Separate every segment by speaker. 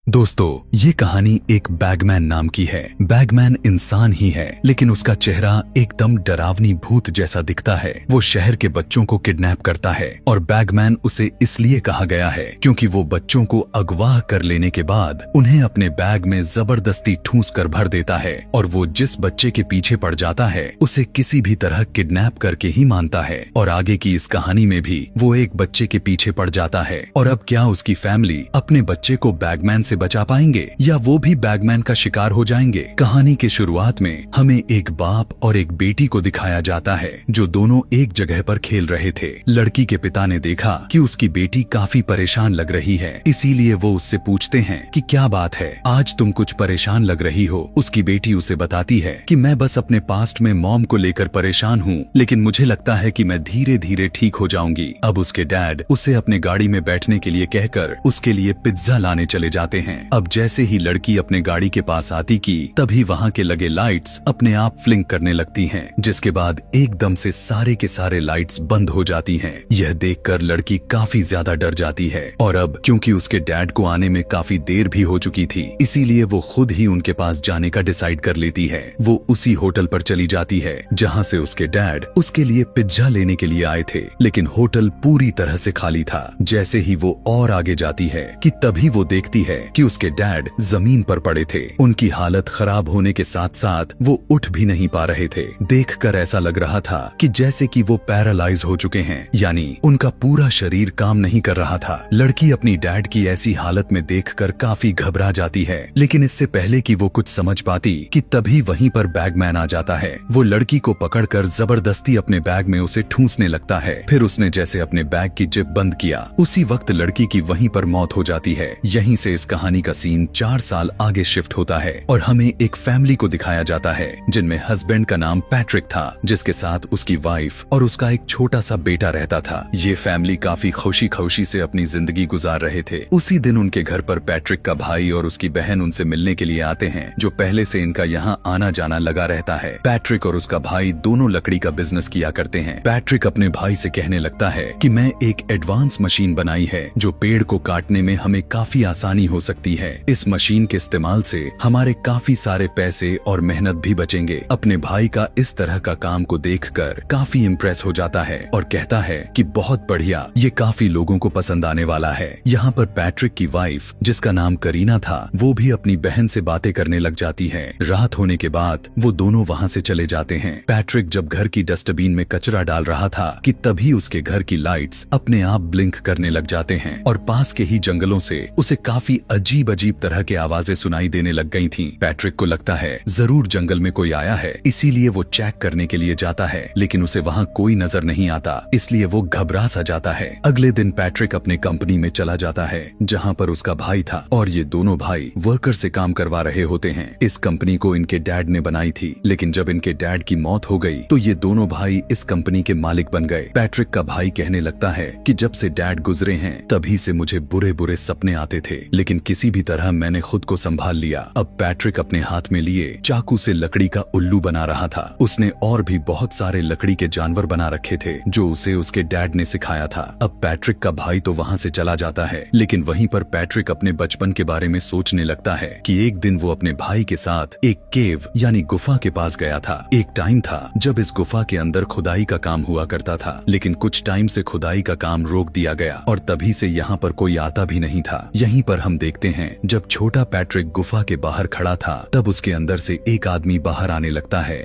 Speaker 1: दोस्तों, ये कहानी एक बैगमैन नाम की है। बैगमैन इंसान ही है, लेकिन उसका चेहरा एकदम डरावनी भूत जैसा दिखता है। वो शहर के बच्चों को किडनैप करता है और बैगमैन उसे इसलिए कहा गया है क्योंकि वो बच्चों को अगवा कर लेने के बाद उन्हें अपने बैग में जबरदस्ती ठूंस कर भर देता है और वो जिस बच्चे के पीछे पड़ जाता है उसे किसी भी तरह किडनैप करके ही मानता है। और आगे की इस कहानी में भी वो एक बच्चे के पीछे पड़ जाता है और अब क्या उसकी फैमिली अपने बच्चे को बैगमैन से बचा पाएंगे या वो भी बैगमैन का शिकार हो जाएंगे। कहानी के शुरुआत में हमें एक बाप और एक बेटी को दिखाया जाता है जो दोनों एक जगह पर खेल रहे थे। लड़की के पिता ने देखा कि उसकी बेटी काफी परेशान लग रही है, इसीलिए वो उससे पूछते हैं कि क्या बात है, आज तुम कुछ परेशान लग रही हो। उसकी बेटी उसे बताती है कि मैं बस अपने पास्ट में मॉम को लेकर परेशान हूँ, लेकिन मुझे लगता है कि मैं धीरे धीरे ठीक हो जाऊंगी। अब उसके डैड उसे अपने गाड़ी में बैठने के लिए कहकर उसके लिए पिज्जा लाने चले जाते हैं। अब जैसे ही लड़की अपने गाड़ी के पास आती की तभी वहाँ के लगे लाइट्स अपने आप फ्लिंक करने लगती हैं, जिसके बाद एकदम से सारे के सारे लाइट्स बंद हो जाती हैं। यह देखकर लड़की काफी ज्यादा डर जाती है और अब क्योंकि उसके डैड को आने में काफी देर भी हो चुकी थी, इसीलिए वो खुद ही उनके पास जाने का डिसाइड कर लेती है। वो उसी होटल पर चली जाती है जहाँ से उसके डैड उसके लिए पिज्जा लेने के लिए आए थे, लेकिन होटल पूरी तरह से खाली था। जैसे ही वो और आगे जाती है कि तभी वो देखती है कि उसके डैड जमीन पर पड़े थे। उनकी हालत खराब होने के साथ साथ वो उठ भी नहीं पा रहे थे। देखकर ऐसा लग रहा था कि जैसे कि वो पैरालाइज हो चुके हैं, यानी उनका पूरा शरीर काम नहीं कर रहा था। लड़की अपनी डैड की ऐसी हालत में देखकर काफी घबरा जाती है, लेकिन इससे पहले कि वो कुछ समझ पाती कि तभी वहीं पर बैगमैन आ जाता है। वो लड़की को पकड़कर जबरदस्ती अपने बैग में उसे ठूंसने लगता है। फिर उसने जैसे अपने बैग की जिप बंद किया, उसी वक्त लड़की की वहीं पर मौत हो जाती है। यहीं से इस कहानी का सीन 4 साल आगे शिफ्ट होता है और हमें एक फैमिली को दिखाया जाता है जिनमें हस्बैंड का नाम पैट्रिक था, जिसके साथ उसकी वाइफ और उसका एक छोटा सा बेटा रहता था। ये फैमिली काफी खुशी खुशी से अपनी जिंदगी गुजार रहे थे। उसी दिन उनके घर पर पैट्रिक का भाई और उसकी बहन उनसे मिलने के लिए आते हैं, जो पहले से इनका यहाँ आना जाना लगा रहता है। पैट्रिक और उसका भाई दोनों लकड़ी का बिजनेस किया करते हैं। पैट्रिक अपने भाई से कहने लगता है कि मैं एक एडवांस मशीन बनाई है जो पेड़ को काटने में हमें काफी आसानी हो सकती है। इस मशीन के इस्तेमाल से हमारे काफी सारे पैसे और मेहनत भी बचेंगे। अपने भाई का इस तरह का काम को देखकर काफी इम्प्रेस हो जाता है और कहता है कि बहुत बढ़िया, ये काफी लोगों को पसंद आने वाला है। यहाँ पर पैट्रिक की वाइफ, जिसका नाम करीना था, वो भी अपनी बहन से बातें करने लग जाती है। रात होने के बाद वो दोनों वहाँ से चले जाते हैं। पैट्रिक जब घर की डस्टबिन में कचरा डाल रहा था कि तभी उसके घर की लाइट्स अपने आप ब्लिंक करने लग जाते हैं और पास के ही जंगलों से उसे काफी अजीब अजीब तरह की आवाजें सुनाई देने लग गई थीं। पैट्रिक को लगता है जरूर जंगल में कोई आया है, इसीलिए वो चेक करने के लिए जाता है, लेकिन उसे वहाँ कोई नजर नहीं आता, इसलिए वो घबरा सा जाता है। अगले दिन पैट्रिक अपने कंपनी में चला जाता है जहाँ पर उसका भाई था और ये दोनों भाई वर्कर से काम करवा रहे होते हैं। इस कंपनी को इनके डैड ने बनाई थी, लेकिन जब इनके डैड की मौत हो गई तो ये दोनों भाई इस कंपनी के मालिक बन गए। पैट्रिक का भाई कहने लगता है कि जब से डैड गुजरे हैं तभी से मुझे बुरे बुरे सपने आते थे, लेकिन किसी भी तरह मैंने खुद को संभाल लिया। अब पैट्रिक अपने हाथ में लिए चाकू से लकड़ी का उल्लू बना रहा था। उसने और भी बहुत सारे लकड़ी के जानवर बना रखे थे जो उसे उसके डैड ने सिखाया था। अब पैट्रिक का भाई तो वहाँ से चला जाता है, लेकिन वहीं पर पैट्रिक अपने बचपन के बारे में सोचने लगता है कि एक दिन वो अपने भाई के साथ एक केव यानी गुफा के पास गया था। एक टाइम था जब इस गुफा के अंदर खुदाई का काम हुआ करता था, लेकिन कुछ टाइम से खुदाई का काम रोक दिया गया और तभी से यहाँ पर कोई आता भी नहीं था। यहीं पर हम देखते हैं जब छोटा पैट्रिक गुफा के बाहर खड़ा था तब उसके अंदर से एक आदमी बाहर आने लगता है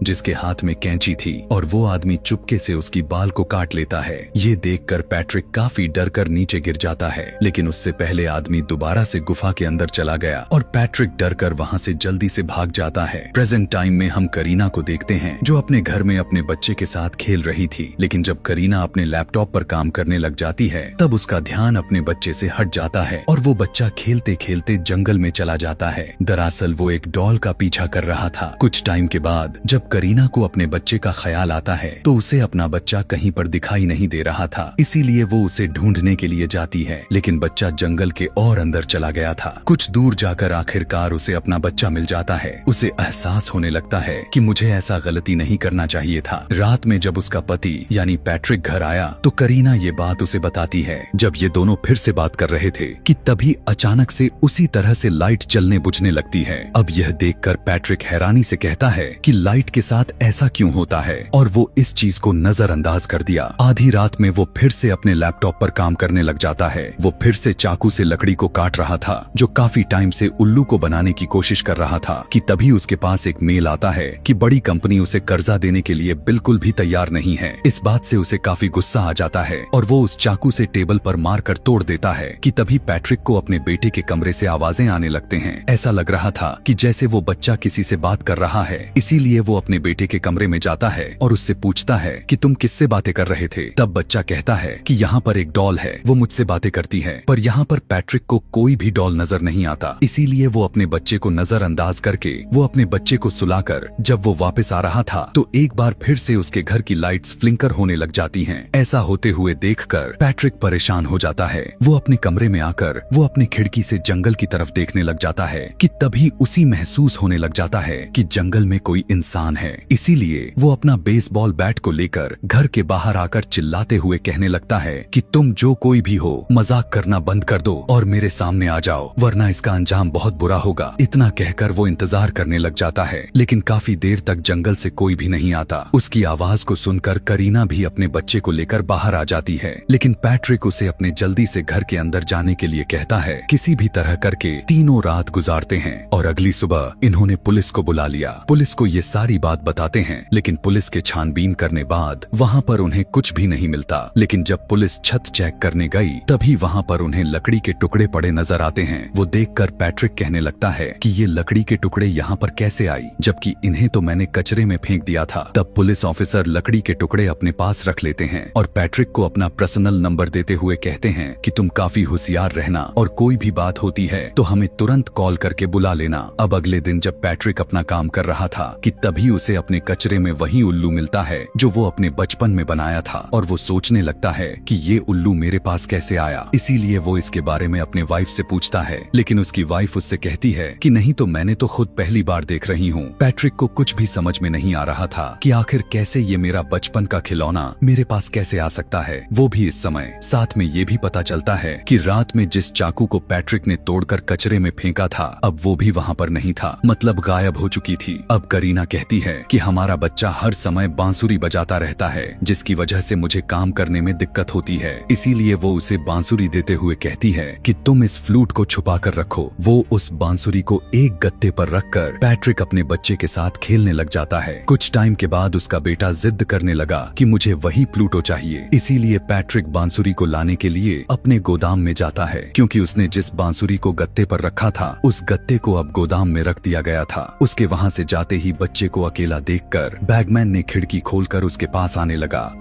Speaker 1: जिसके हाथ में कैंची थी और वो आदमी चुपके से उसकी बाल को काट लेता है। ये देखकर पैट्रिक काफी डर कर नीचे गिर जाता है, लेकिन उससे पहले आदमी दोबारा से गुफा के अंदर चला गया और पैट्रिक डर कर वहाँ से जल्दी से भाग जाता है। प्रेजेंट टाइम में हम करीना को देखते हैं जो अपने घर में अपने बच्चे के साथ खेल रही थी, लेकिन जब करीना अपने लैपटॉप पर काम करने लग जाती है तब उसका ध्यान अपने बच्चे से हट जाता है और वो बच्चा खेलते खेलते जंगल में चला जाता है। दरअसल वो एक डॉल का पीछा कर रहा था। कुछ टाइम के बाद जब करीना को अपने बच्चे का ख्याल आता है तो उसे अपना बच्चा कहीं पर दिखाई नहीं दे रहा था, इसीलिए वो उसे ढूंढने के लिए जाती है। लेकिन बच्चा जंगल के और अंदर चला गया था। कुछ दूर जाकर आखिरकार उसे अपना बच्चा मिल जाता है। उसे एहसास होने लगता है कि मुझे ऐसा गलती नहीं करना चाहिए था। रात में जब उसका पति यानी पैट्रिक घर आया तो करीना ये बात उसे बताती है। जब ये दोनों फिर से बात कर रहे थे कि तभी अचानक से उसी तरह से लाइट जलने बुझने लगती है। अब यह देखकर पैट्रिक हैरानी से कहता है कि लाइट के साथ ऐसा क्यों होता है, और वो इस चीज को नजरअंदाज कर दिया। आधी रात में वो फिर से अपने लैपटॉप पर काम करने लग जाता है। वो फिर से चाकू से लकड़ी को काट रहा था जो काफी टाइम से उल्लू को बनाने की कोशिश कर रहा था कि तभी उसके पास एक मेल आता है कि बड़ी कंपनी उसे कर्जा देने के लिए बिल्कुल भी तैयार नहीं है। इस बात से उसे काफी गुस्सा आ जाता है और वो उस चाकू से टेबल पर मारकर तोड़ देता है कि तभी पैट्रिक को अपने बेटे के कमरे से आवाजें आने लगते हैं। ऐसा लग रहा था कि जैसे वो बच्चा किसी से बात कर रहा है, इसीलिए वो अपने बेटे के कमरे में जाता है और उससे पूछता है कि तुम किससे बातें कर रहे थे। तब बच्चा कहता है कि यहाँ पर एक डॉल है, वो मुझसे बातें करती है। पर यहाँ पर पैट्रिक को कोई भी डॉल नजर नहीं आता, इसीलिए वो अपने बच्चे को नजरअंदाज करके वो अपने बच्चे को सुलाकर जब वो वापस आ रहा था तो एक बार फिर से उसके घर की लाइट्स फ्लिंकर होने लग जाती हैं। ऐसा होते हुए देखकर पैट्रिक परेशान हो जाता है। वो अपने कमरे में आकर वो अपनी खिड़की से जंगल की तरफ देखने लग जाता है कि तभी उसी महसूस होने लग जाता है कि जंगल में कोई इंसान है। इसीलिए वो अपना बेसबॉल बैट को लेकर घर के बाहर आकर चिल्लाते हुए कहने लगता है कि तुम जो कोई भी हो, मजाक करना बंद कर दो और मेरे सामने आ जाओ, वरना इसका अंजाम बहुत बुरा होगा। इतना कहकर वो इंतजार करने लग जाता है, लेकिन काफी देर तक जंगल से कोई भी नहीं आता। उसकी आवाज को सुनकर करीना भी अपने बच्चे को लेकर बाहर आ जाती है, लेकिन पैट्रिक उसे अपने जल्दी से घर के अंदर जाने के लिए कहता है। किसी भी तरह करके तीनों रात गुजारते हैं और अगली सुबह इन्होंने पुलिस को बुला लिया। पुलिस को ये सारी बात बताते हैं, लेकिन पुलिस के छानबीन करने बाद वहाँ पर उन्हें कुछ भी नहीं मिलता। लेकिन जब पुलिस छत चेक करने गई तभी वहाँ पर उन्हें लकड़ी के टुकड़े पड़े नजर आते हैं। वो देखकर पैट्रिक कहने लगता है कि ये लकड़ी के टुकड़े यहाँ पर कैसे आई, जबकि इन्हें तो मैंने कचरे में फेंक दिया था। तब पुलिस ऑफिसर लकड़ी के टुकड़े अपने पास रख लेते हैं और पैट्रिक को अपना पर्सनल नंबर देते हुए कहते हैं कि तुम काफी होशियार रहना और कोई भी बात होती है तो हमें तुरंत कॉल करके बुला लेना। अब अगले दिन जब पैट्रिक अपना काम कर रहा था कि तभी उसे अपने कचरे में वही उल्लू मिलता है जो वो अपने बचपन में बनाया था, और वो सोचने लगता है कि ये उल्लू मेरे पास कैसे आया। इसीलिए वो इसके बारे में अपने वाइफ से पूछता है, लेकिन उसकी वाइफ उससे कहती है कि नहीं तो मैंने तो खुद पहली बार देख रही हूँ। पैट्रिक को कुछ भी समझ में नहीं आ रहा था कि आखिर कैसे ये मेरा बचपन का खिलौना मेरे पास कैसे आ सकता है। वो भी इस समय साथ में ये भी पता चलता है कि रात में जिस चाकू को पैट्रिक ने तोड़कर कचरे में फेंका था अब वो भी वहाँ पर नहीं था, मतलब गायब हो चुकी थी। अब करीना कहती है कि हमारा बच्चा हर समय बांसुरी बजाता रहता है, जिसकी वजह से मुझे काम करने में दिक्कत होती है। इसीलिए वो उसे बांसुरी देते हुए कहती है कि तुम इस फ्लूट को छुपा कर रखो। वो उस बांसुरी को एक गत्ते पर रखकर पैट्रिक अपने बच्चे के साथ खेलने लग जाता है। कुछ टाइम के बाद उसका बेटा जिद करने लगा कि मुझे वही प्लूटो चाहिए। इसीलिए पैट्रिक बांसुरी को लाने के लिए अपने गोदाम में जाता है, क्योंकि उसने जिस बांसुरी को गत्ते पर रखा था उस गत्ते को अब गोदाम में रख दिया गया था। उसके वहाँ से जाते ही बच्चे को अकेला देखकर बैगमैन ने खिड़की खोलकर उसके पास आने लगा।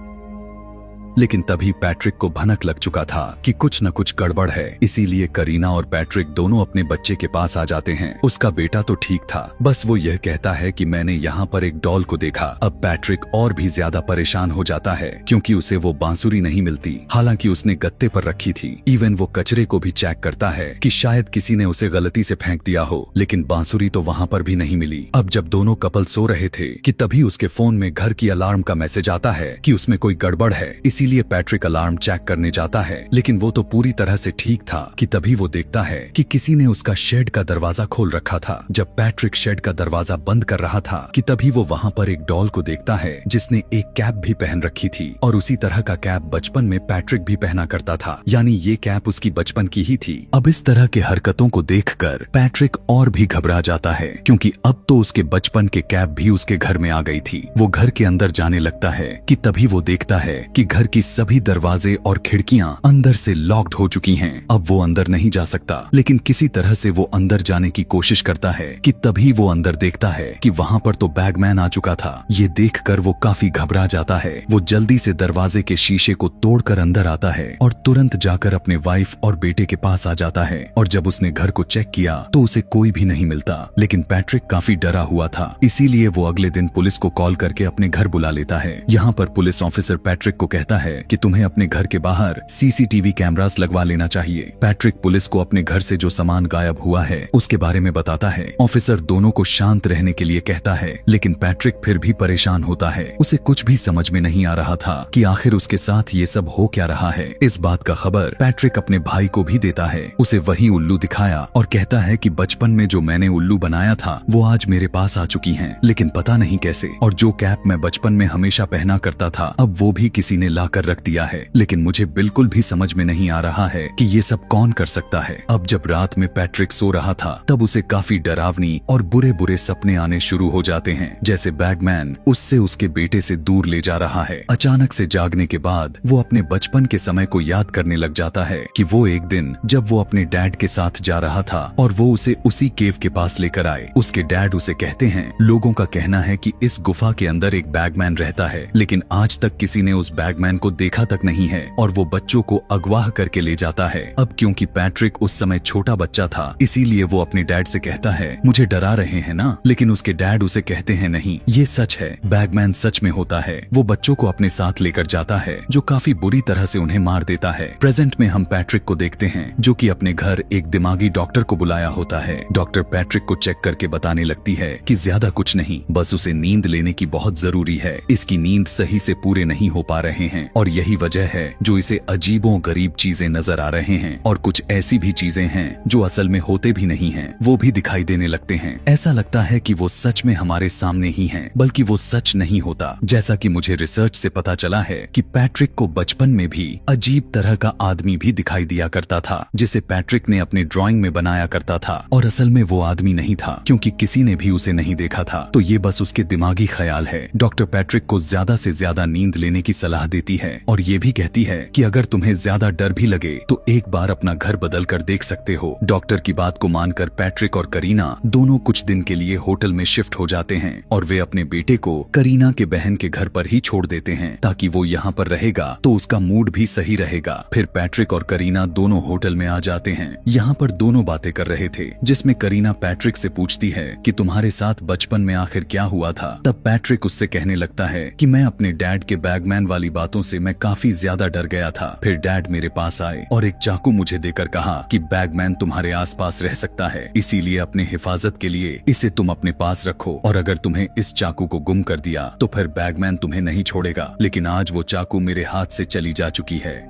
Speaker 1: लेकिन तभी पैट्रिक को भनक लग चुका था कि कुछ न कुछ गड़बड़ है। इसीलिए करीना और पैट्रिक दोनों अपने बच्चे के पास आ जाते हैं। उसका बेटा तो ठीक था, बस वो यह कहता है कि मैंने यहाँ पर एक डॉल को देखा। अब पैट्रिक और भी ज्यादा परेशान हो जाता है क्योंकि उसे वो बांसुरी नहीं मिलती, हालांकि उसने गत्ते पर रखी थी। इवन वो कचरे को भी चेक करता है कि शायद किसी ने उसे गलती से फेंक दिया हो, लेकिन बांसुरी तो वहाँ पर भी नहीं मिली। अब जब दोनों कपल सो रहे थे कि तभी उसके फोन में घर की अलार्म का मैसेज आता है कि उसमें कोई गड़बड़ है। इसीलिए पैट्रिक अलार्म चेक करने जाता है, लेकिन वो तो पूरी तरह से ठीक था कि तभी वो देखता है कि किसी ने उसका शेड का दरवाजा खोल रखा था। जब पैट्रिक शेड का दरवाजा बंद कर रहा था कि तभी वो वहाँ पर एक डॉल को देखता है जिसने एक कैप भी पहन रखी थी, और उसी तरह का कैप बचपन में पैट्रिक भी पहना करता था, यानी ये कैप उसकी बचपन की ही थी। अब इस तरह के हरकतों को देखकर पैट्रिक और भी घबरा जाता है, क्योंकि अब तो उसके बचपन के कैप भी उसके घर में आ गई थी। वो घर के अंदर जाने लगता है कि तभी वो देखता है कि घर कि सभी दरवाजे और खिड़कियां अंदर से लॉक्ड हो चुकी हैं। अब वो अंदर नहीं जा सकता, लेकिन किसी तरह से वो अंदर जाने की कोशिश करता है कि तभी वो अंदर देखता है कि वहाँ पर तो बैगमैन आ चुका था। ये देखकर वो काफी घबरा जाता है। वो जल्दी से दरवाजे के शीशे को तोड़कर अंदर आता है और तुरंत जाकर अपने वाइफ और बेटे के पास आ जाता है। और जब उसने घर को चेक किया तो उसे कोई भी नहीं मिलता, लेकिन पैट्रिक काफी डरा हुआ था, इसीलिए वो अगले दिन पुलिस को कॉल करके अपने घर बुला लेता है। यहाँ पर पुलिस ऑफिसर पैट्रिक को कहता है कि तुम्हें अपने घर के बाहर सीसीटीवी कैमरास लगवा लेना चाहिए। पैट्रिक पुलिस को अपने घर से जो सामान गायब हुआ है उसके बारे में बताता है। ऑफिसर दोनों को शांत रहने के लिए कहता है, लेकिन पैट्रिक फिर भी परेशान होता है। उसे कुछ भी समझ में नहीं आ रहा था कि आखिर उसके साथ ये सब हो क्या रहा है। इस बात का खबर पैट्रिक अपने भाई को भी देता है। उसे वही उल्लू दिखाया और कहता है कि बचपन में जो मैंने उल्लू बनाया था वो आज मेरे पास आ चुकी हैं, लेकिन पता नहीं कैसे। और जो कैप मैं बचपन में हमेशा पहना करता था अब वो भी किसी ने लाकर रख दिया है, लेकिन मुझे बिल्कुल भी समझ में नहीं आ रहा है कि ये सब कौन कर सकता है। अब जब रात में पैट्रिक सो रहा था तब उसे काफी डरावनी और बुरे बुरे सपने आने शुरू हो जाते हैं, जैसे बैगमैन उससे उसके बेटे से दूर ले जा रहा है। अचानक से जागने के बाद वो अपने बचपन के समय को याद करने लग जाता है कि वो एक दिन जब वो अपने डैड के साथ जा रहा था और वो उसे उसी केव के पास लेकर आए। उसके डैड उसे कहते हैं, लोगों का कहना है कि इस गुफा के अंदर एक बैगमैन रहता है, लेकिन आज तक किसी ने उस बैगमैन को देखा तक नहीं है और वो बच्चों को अगवा करके ले जाता है। अब क्योंकि पैट्रिक उस समय छोटा बच्चा था इसीलिए वो अपने डैड से कहता है, मुझे डरा रहे हैं ना, लेकिन उसके डैड उसे कहते हैं, नहीं ये सच है, बैगमैन सच में होता है। वो बच्चों को अपने साथ लेकर जाता है जो काफी बुरी तरह से उन्हें मार देता है। प्रेजेंट में हम पैट्रिक को देखते हैं जो कि अपने घर एक दिमागी डॉक्टर को बुलाया होता है। डॉक्टर पैट्रिक को चेक करके बताने लगती है कि ज्यादा कुछ नहीं, बस उसे नींद लेने की बहुत जरूरी है। इसकी नींद सही से पूरे नहीं हो पा रहे हैं और यही वजह है जो इसे अजीबों गरीब चीजें नजर आ रहे हैं और कुछ ऐसी भी चीजें हैं जो असल में होते भी नहीं हैं, वो भी दिखाई देने लगते हैं। ऐसा लगता है कि वो सच में हमारे सामने ही हैं, बल्कि वो सच नहीं होता। जैसा कि मुझे रिसर्च से पता चला है कि पैट्रिक को बचपन में भी अजीब तरह का आदमी भी दिखाई दिया करता था, जिसे पैट्रिक ने अपने ड्राइंग में बनाया करता था और असल में वो आदमी नहीं था क्योंकि किसी ने भी उसे नहीं देखा था, तो ये बस उसके दिमागी ख्याल है। डॉक्टर पैट्रिक को ज्यादा से ज्यादा नींद लेने की सलाह देती है और ये भी कहती है कि अगर तुम्हें ज्यादा डर भी लगे तो एक बार अपना घर बदल कर देख सकते हो। डॉक्टर की बात को मानकर पैट्रिक और करीना दोनों कुछ दिन के लिए होटल में शिफ्ट हो जाते हैं और वे अपने बेटे को करीना के बहन के घर पर ही छोड़ देते हैं ताकि वो यहाँ पर रहेगा तो उसका मूड भी सही रहेगा। फिर पैट्रिक और करीना दोनों होटल में आ जाते हैं। यहाँ पर दोनों बातें कर रहे थे, जिसमें करीना पैट्रिक से पूछती है कि तुम्हारे साथ बचपन में आखिर क्या हुआ था। तब पैट्रिक उससे कहने लगता है कि मैं अपने डैड के बैगमैन वाली बातों से मैं काफी ज्यादा डर गया था। फिर डैड मेरे पास आए और एक चाकू मुझे देकर कहा कि बैगमैन तुम्हारे आसपास रह सकता है, इसीलिए अपने हिफाजत के लिए इसे तुम अपने पास रखो और अगर तुम्हें इस चाकू को गुम कर दिया तो फिर बैगमैन तुम्हें नहीं छोड़ेगा। लेकिन आज वो चाकू मेरे हाथ से चली जा चुकी है।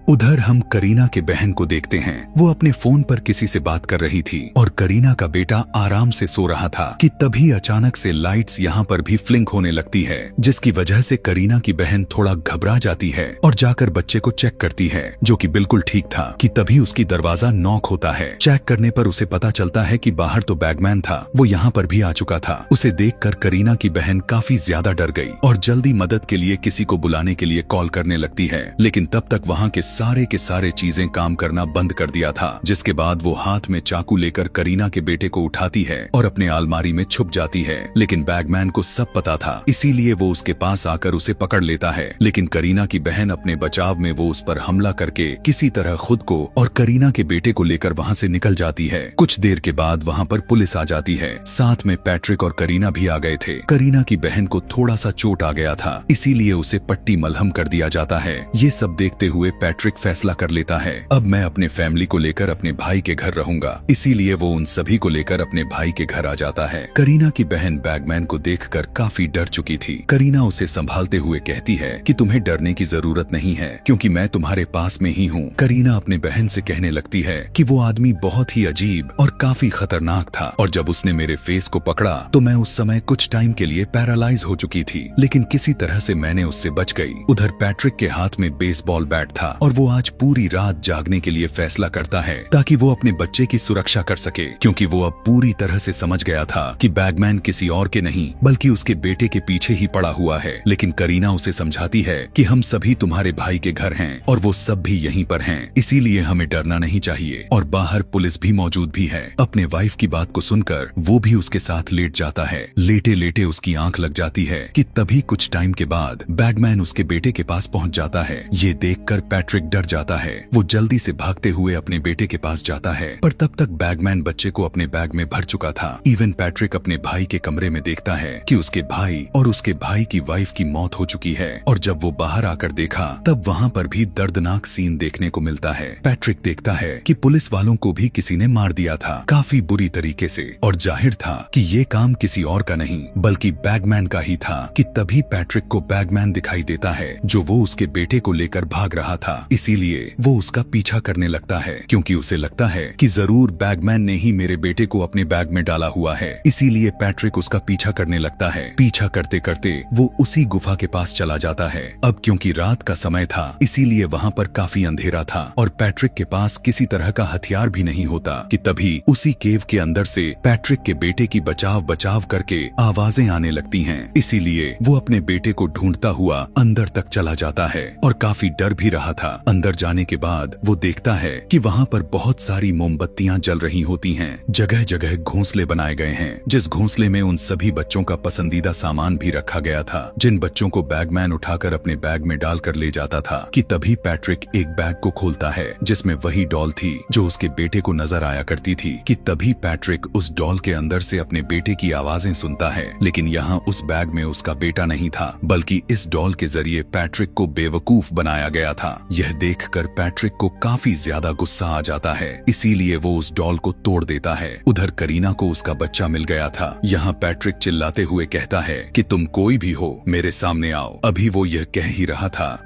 Speaker 1: उधर हम करीना के बहन को देखते हैं। वो अपने फोन पर किसी से बात कर रही थी और करीना का बेटा आराम से सो रहा था कि तभी अचानक से लाइट्स यहाँ पर भी फ्लिंक होने लगती है, जिसकी वजह से करीना की बहन थोड़ा घबरा जाती है और जाकर बच्चे को चेक करती है, जो कि बिल्कुल ठीक था कि तभी उसकी दरवाजा नॉक होता है। चेक करने पर उसे पता चलता है कि बाहर तो बैगमैन था, वो यहाँ पर भी आ चुका था। उसे देखकर करीना की बहन काफी ज्यादा डर गई और जल्दी मदद के लिए किसी को बुलाने के लिए कॉल करने लगती है, लेकिन तब तक वहाँ के सारे चीजें काम करना बंद कर दिया था। जिसके बाद वो हाथ में चाकू लेकर करीना के बेटे को उठाती है और अपने अलमारी में छुप जाती है। लेकिन बैगमैन को सब पता था, इसीलिए वो उसके पास आकर उसे पकड़ लेता है। लेकिन करीना की बहन अपने बचाव में वो उस पर हमला करके किसी तरह खुद को और करीना के बेटे को लेकर वहाँ से निकल जाती है। कुछ देर के बाद वहाँ पर पुलिस आ जाती है, साथ में पैट्रिक और करीना भी आ गए थे। करीना की बहन को थोड़ा सा चोट आ गया था, इसीलिए उसे पट्टी मलहम कर दिया जाता है। ये सब देखते हुए पैट्रिक फैसला कर लेता है, अब मैं अपने फैमिली को लेकर अपने भाई के घर रहूंगा, इसीलिए वो उन सभी को लेकर अपने भाई के घर आ जाता है। करीना की बहन बैगमैन को देखकर काफी डर चुकी थी। करीना उसे संभालते हुए कहती है कि तुम्हें डरने की जरूरत नहीं है क्योंकि मैं तुम्हारे पास में ही हूँ। करीना अपने बहन से कहने लगती है कि वो आदमी बहुत ही अजीब और काफी खतरनाक था और जब उसने मेरे फेस को पकड़ा तो मैं उस समय कुछ टाइम के लिए पैरालाइज हो चुकी थी, लेकिन किसी तरह से मैंने उससे बच गई। उधर पैट्रिक के हाथ में बेसबॉल बैट था और और वो आज पूरी रात जागने के लिए फैसला करता है ताकि वो अपने बच्चे की सुरक्षा कर सके, क्योंकि वो अब पूरी तरह से समझ गया था कि बैगमैन किसी और के नहीं बल्कि उसके बेटे के पीछे ही पड़ा हुआ है। लेकिन करीना उसे समझाती है कि हम सभी तुम्हारे भाई के घर हैं और वो सब भी यहीं पर हैं, इसीलिए हमें डरना नहीं चाहिए। और बाहर पुलिस भी मौजूद भी है। अपने वाइफ की बात को सुनकर वो भी उसके साथ लेट जाता है। लेटे लेटे उसकी आंख लग जाती है कि तभी कुछ टाइम के बाद बैगमैन उसके बेटे के पास पहुंच जाता है। ये देखकर पैट्रिक डर जाता है। वो जल्दी से भागते हुए अपने बेटे के पास जाता है, पर तब तक बैगमैन बच्चे को अपने बैग में भर चुका था। इवन पैट्रिक अपने भाई के कमरे में देखता है कि उसके भाई और उसके भाई की वाइफ की मौत हो चुकी है। और जब वो बाहर आकर देखा तब वहाँ पर भी दर्दनाक सीन देखने को मिलता है। पैट्रिक देखता है कि पुलिस वालों को भी किसी ने मार दिया था, काफी बुरी तरीके से, और जाहिर था कि ये काम किसी और का नहीं बल्कि बैगमैन का ही था। कि तभी पैट्रिक को बैगमैन दिखाई देता है जो वो उसके बेटे को लेकर भाग रहा था। इसीलिए वो उसका पीछा करने लगता है, क्योंकि उसे लगता है कि जरूर बैगमैन ने ही मेरे बेटे को अपने बैग में डाला हुआ है। इसीलिए पैट्रिक उसका पीछा करने लगता है। पीछा करते करते वो उसी गुफा के पास चला जाता है। अब क्योंकि रात का समय था इसीलिए वहाँ पर काफी अंधेरा था और पैट्रिक के पास किसी तरह का हथियार भी नहीं होता कि तभी उसी केव के अंदर से पैट्रिक के बेटे की बचाव बचाव करके आवाजें आने लगती हैं। इसीलिए वो अपने बेटे को ढूंढता हुआ अंदर तक चला जाता है और काफी डर भी रहा था। अंदर जाने के बाद वो देखता है कि वहाँ पर बहुत सारी मोमबत्तियां जल रही होती हैं। जगह जगह घोंसले बनाए गए हैं, जिस घोंसले में उन सभी बच्चों का पसंदीदा सामान भी रखा गया था, जिन बच्चों को बैगमैन उठाकर अपने बैग में डालकर ले जाता था। कि तभी पैट्रिक एक बैग को खोलता है जिसमें वही डॉल थी जो उसके बेटे को नजर आया करती थी। कि तभी पैट्रिक उस डॉल के अंदर से अपने बेटे की आवाजें सुनता है, लेकिन यहाँ उस बैग में उसका बेटा नहीं था बल्कि इस डॉल के जरिए पैट्रिक को बेवकूफ बनाया गया था। यह देखकर पैट्रिक को काफी ज्यादा गुस्सा आ जाता है, इसीलिए वो उस डॉल को तोड़ देता है। उधर करीना को उसका बच्चा मिल गया था। यहाँ पैट्रिक चिल्लाते हुए कहता है कि तुम कोई भी हो मेरे सामने आओ। अभी वो यह कह ही रहा था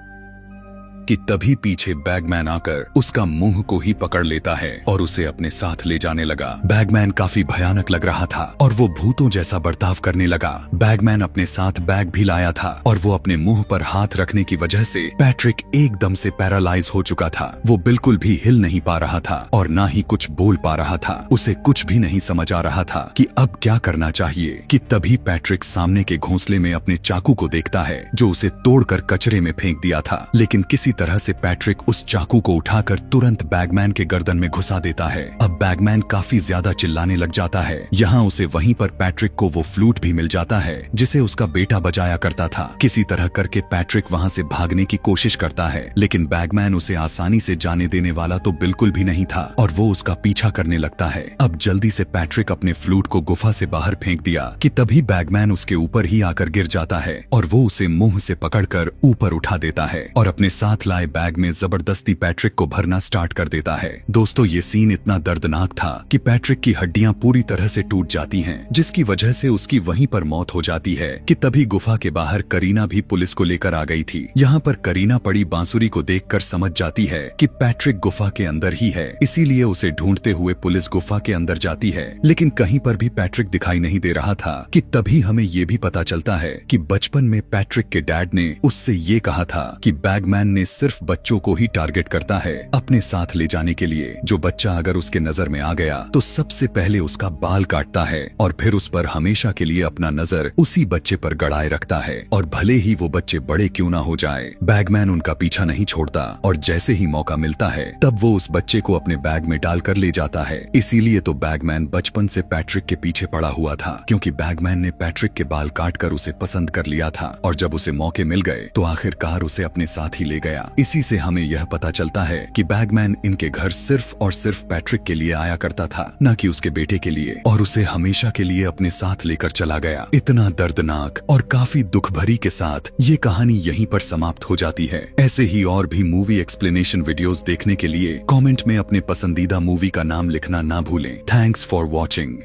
Speaker 1: कि तभी पीछे बैगमैन आकर उसका मुंह को ही पकड़ लेता है और उसे अपने साथ ले जाने लगा। बैगमैन काफी भयानक लग रहा था और वो भूतों जैसा बर्ताव करने लगा। बैगमैन अपने साथ बैग भी लाया था और वो अपने मुंह पर हाथ रखने की वजह से पैट्रिक एकदम से पैरालाइज हो चुका था। वो बिल्कुल भी हिल नहीं पा रहा था और ना ही कुछ बोल पा रहा था। उसे कुछ भी नहीं समझ आ रहा था कि अब क्या करना चाहिए। कि तभी पैट्रिक सामने के घोंसले में अपने चाकू को देखता है जो उसे तोड़कर कचरे में फेंक दिया था। लेकिन किसी तरह से पैट्रिक उस चाकू को उठाकर तुरंत बैगमैन के गर्दन में घुसा देता है। अब बैगमैन काफी ज्यादा चिल्लाने लग जाता है। यहाँ उसे वहीं पर पैट्रिक को वो फ्लूट भी मिल जाता है जिसे उसका बेटा बजाया करता था। किसी तरह करके पैट्रिक वहाँ से भागने की कोशिश करता है, लेकिन बैगमैन उसे आसानी से जाने देने वाला तो बिल्कुल भी नहीं था और वो उसका पीछा करने लगता है। अब जल्दी से पैट्रिक अपने फ्लूट को गुफा से बाहर फेंक दिया कि तभी बैगमैन उसके ऊपर ही आकर गिर जाता है और वो उसे मुंह से पकड़कर ऊपर उठा देता है और अपने साथ लाए बैग में जबरदस्ती पैट्रिक को भरना स्टार्ट कर देता है। दोस्तों, ये सीन इतना दर्दनाक था कि पैट्रिक की हड्डियां पूरी तरह से टूट जाती हैं, जिसकी वजह से उसकी वहीं पर मौत हो जाती है। कि तभी गुफा के बाहर करीना भी पुलिस को लेकर आ गई थी। यहाँ पर करीना पड़ी बांसुरी को देखकर समझ जाती है कि पैट्रिक गुफा के अंदर ही है, इसीलिए उसे ढूंढते हुए पुलिस गुफा के अंदर जाती है। लेकिन कहीं पर भी पैट्रिक दिखाई नहीं दे रहा था। कि तभी हमें ये भी पता चलता है कि बचपन में पैट्रिक के डैड ने उससे ये कहा था कि बैगमैन ने सिर्फ बच्चों को ही टारगेट करता है अपने साथ ले जाने के लिए। जो बच्चा अगर उसके नजर में आ गया तो सबसे पहले उसका बाल काटता है और फिर उस पर हमेशा के लिए अपना नजर उसी बच्चे पर गड़ाए रखता है, और भले ही वो बच्चे बड़े क्यों ना हो जाए। बैगमैन उनका पीछा नहीं छोड़ता और जैसे ही मौका मिलता है तब वो उस बच्चे को अपने बैग में डालकर ले जाता है। इसीलिए तो बैगमैन बचपन से पैट्रिक के पीछे पड़ा हुआ था, क्योंकि बैगमैन ने पैट्रिक के बाल काटकर उसे पसंद कर लिया था और जब उसे मौके मिल गए तो आखिरकार उसे अपने साथ ही ले गया। इसी से हमें यह पता चलता है कि बैगमैन इनके घर सिर्फ और सिर्फ पैट्रिक के लिए आया करता था, न कि उसके बेटे के लिए, और उसे हमेशा के लिए अपने साथ लेकर चला गया। इतना दर्दनाक और काफी दुख भरी के साथ ये कहानी यहीं पर समाप्त हो जाती है। ऐसे ही और भी मूवी एक्सप्लेनेशन वीडियोस देखने के लिए कमेंट में अपने पसंदीदा मूवी का नाम लिखना ना भूलें। Thanks for watching.